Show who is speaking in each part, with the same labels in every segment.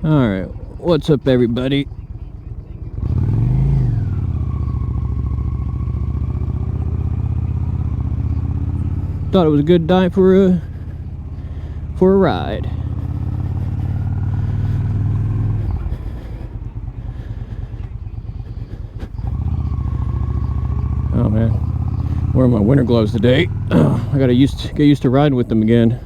Speaker 1: Alright, what's up everybody? Thought it was a good night for a ride. Oh man, wearing my winter gloves today. I gotta get used to riding with them again.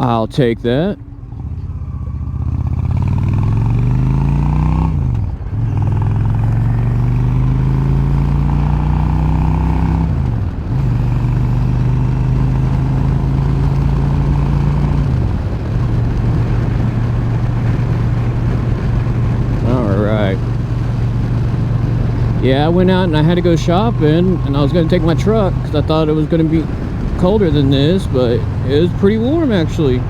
Speaker 1: I'll take that. Yeah, I went out and I had to go shopping, and I was going to take my truck because I thought it was going to be colder than this, but it was pretty warm actually.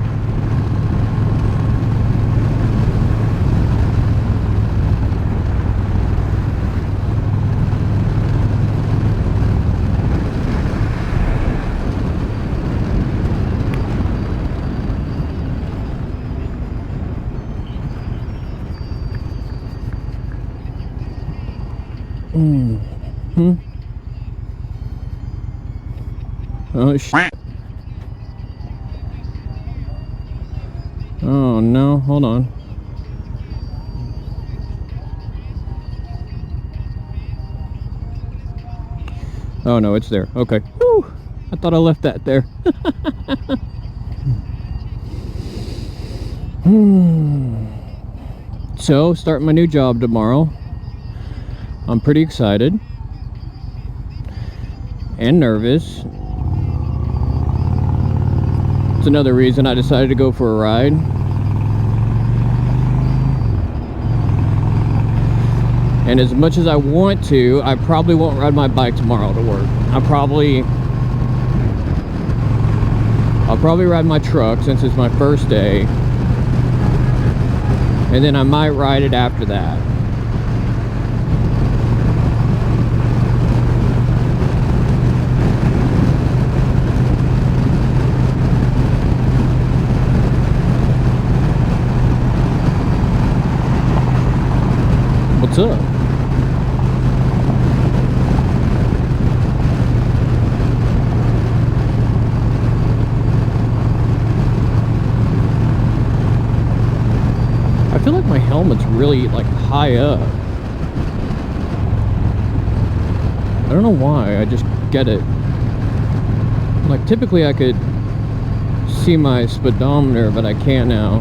Speaker 1: Oh shit. Oh no, hold on. Oh no, it's there. Okay. Whew. I thought I left that there. So, starting my new job tomorrow. I'm pretty excited and nervous. It's another reason I decided to go for a ride. And as much as I want to, I probably won't ride my bike tomorrow to work. I'll probably ride my truck since it's my first day. And then I might ride it after that. What's up? I feel like my helmet's really like high up. I don't know why, I just get it. Like typically I could see my speedometer, but I can't now.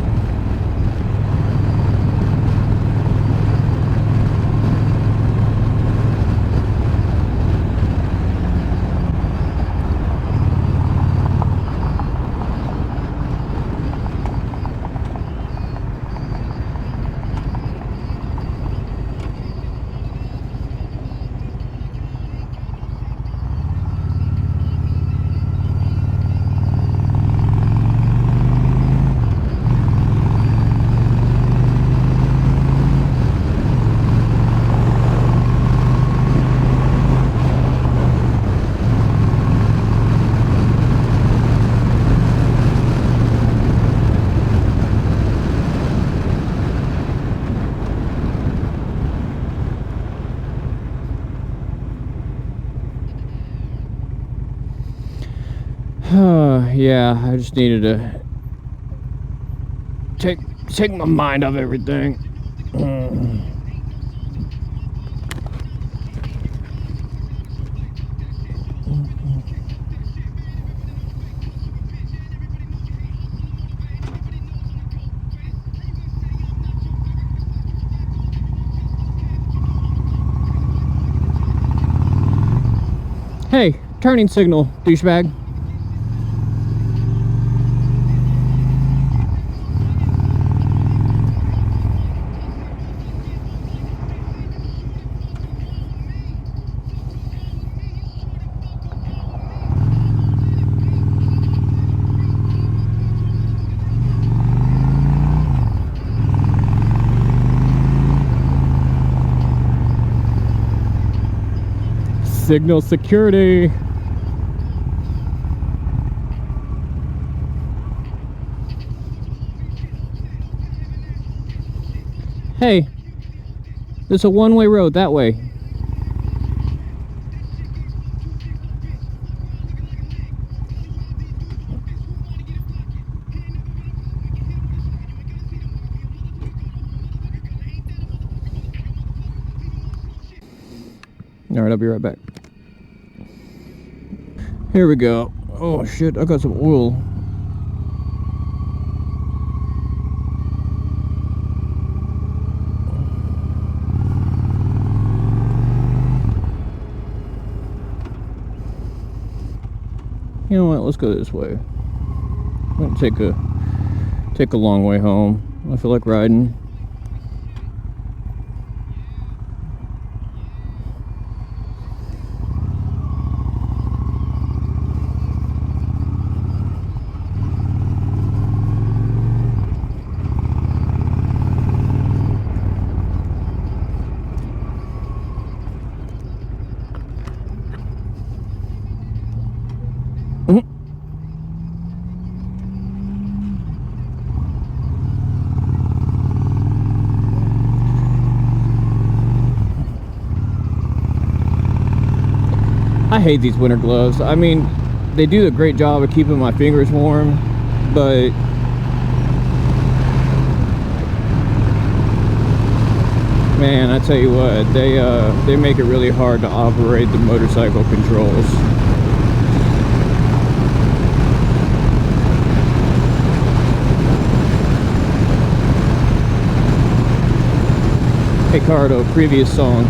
Speaker 1: Yeah, I just needed to take my mind off everything. Hey, turning signal, douchebag. Signal security. Hey, there's a one-way road that way. All right, I'll be right back. Here we go. Oh shit, I got some oil. You know what? Let's go this way. I'm gonna take a long way home. I feel like riding. I hate these winter gloves. I mean, they do a great job of keeping my fingers warm, but man, I tell you what, they make it really hard to operate the motorcycle controls. Hey Cardo, previous song.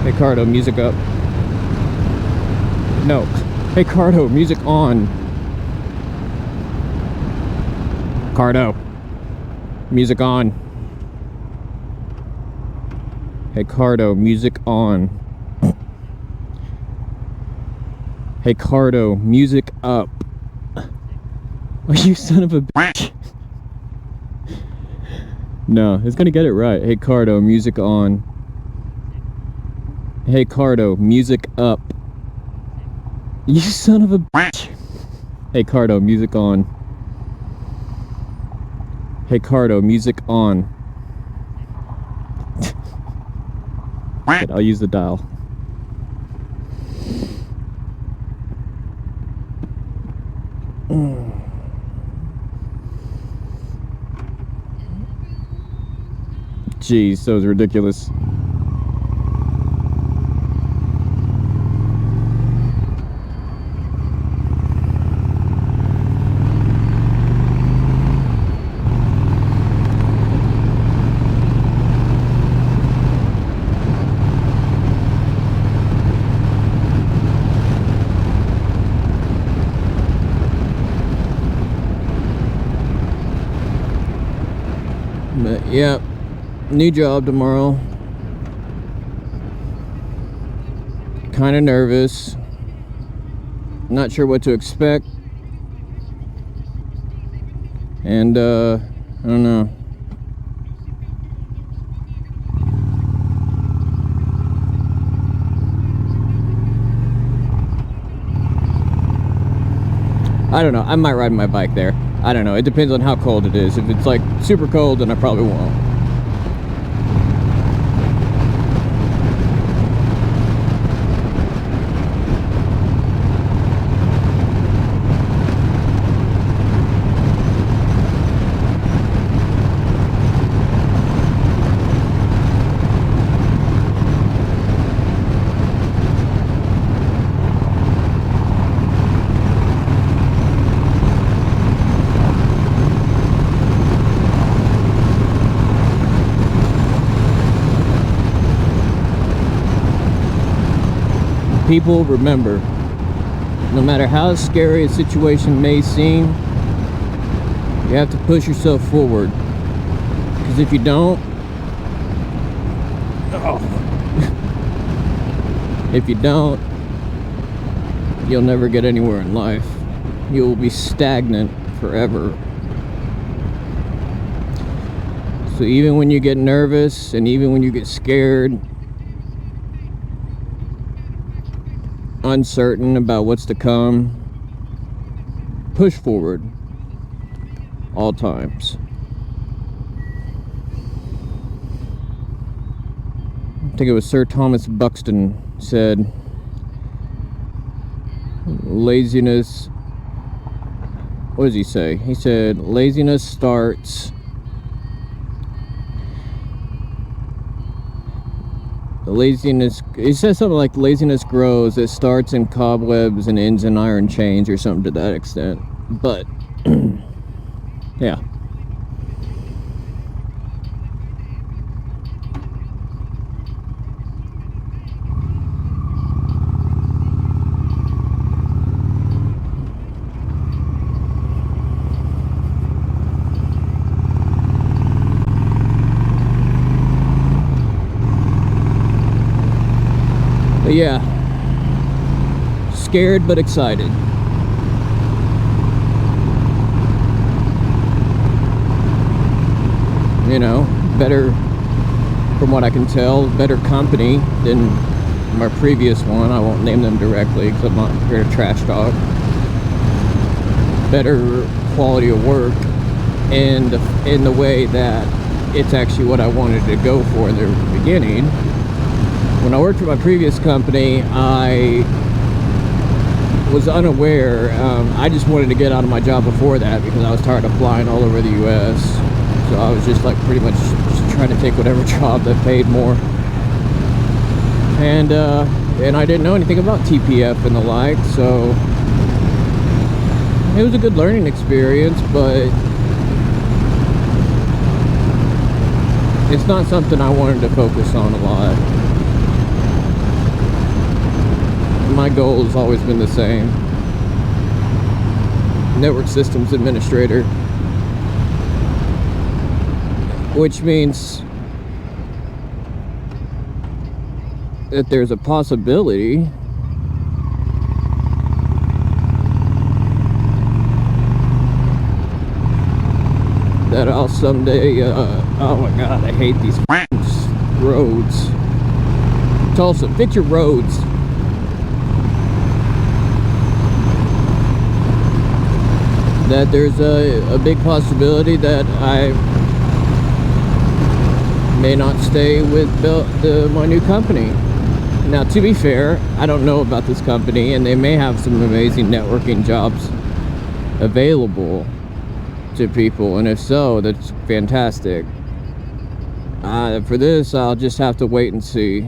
Speaker 1: Hey Cardo, music up. No. Hey Cardo, music on. Cardo, music on. Hey Cardo, music on. Hey Cardo, music up. Oh, you son of a bitch. No, it's gonna get it right. Hey Cardo, music on. Hey Cardo, music up. You son of a bitch. Hey Cardo, music on. Hey Cardo, music on. I'll use the dial. Jeez, that was ridiculous. But yeah, new job tomorrow. Kind of nervous. Not sure what to expect. And I don't know. I don't know. I might ride my bike there. I don't know. It depends on how cold it is. If it's like super cold, then I probably won't. People, remember, no matter how scary a situation may seem, you have to push yourself forward. Because if you don't, if you don't, you'll never get anywhere in life. You'll be stagnant forever. So even when you get nervous and even when you get scared, uncertain about what's to come, push forward all times. I think it was Sir Thomas Buxton said, laziness, what does he say? He said, laziness starts, he says something like, laziness grows, it starts in cobwebs and ends in iron chains, or something to that extent. But yeah. But yeah, scared but excited. You know, better, from what I can tell, better company than my previous one. I won't name them directly because I'm not here to trash talk. Better quality of work, and in the way that it's actually what I wanted to go for in the beginning. When I worked for my previous company, I was unaware. I just wanted to get out of my job before that because I was tired of flying all over the U.S. So I was just like pretty much just trying to take whatever job that paid more. And I didn't know anything about TPF and the like, so it was a good learning experience, but it's not something I wanted to focus on a lot. My goal has always been the same. Network systems administrator. Which means that there's a possibility that I'll someday, oh my god, I hate these roads. Tulsa, fix your roads. That there's a big possibility that I may not stay with my new company. Now, to be fair, I don't know about this company, and they may have some amazing networking jobs available to people, and if so, that's fantastic. For this, I'll just have to wait and see.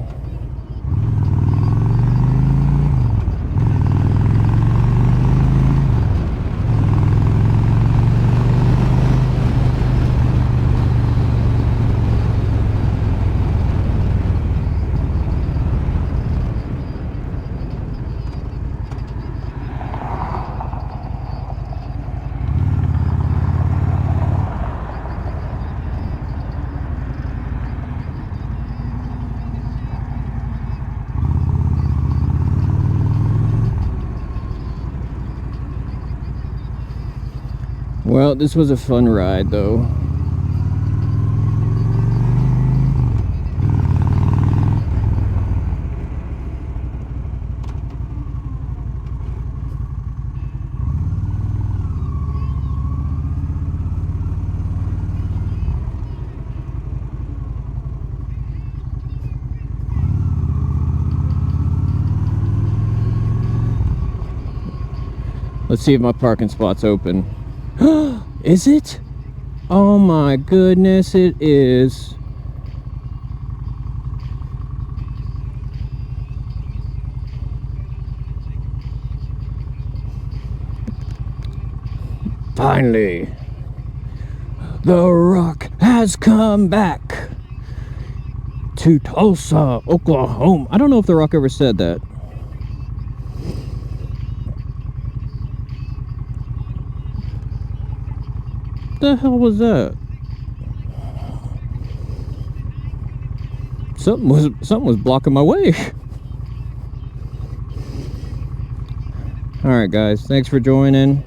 Speaker 1: Well, this was a fun ride, though. Let's see if my parking spot's open. Is it? Oh my goodness, it is. Finally, The Rock has come back to Tulsa, Oklahoma. I don't know if The Rock ever said that. What the hell was that? Something was blocking my way. All right, guys, thanks for joining,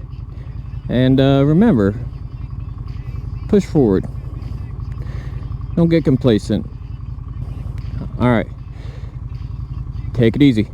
Speaker 1: and remember, push forward. Don't get complacent. All right, take it easy.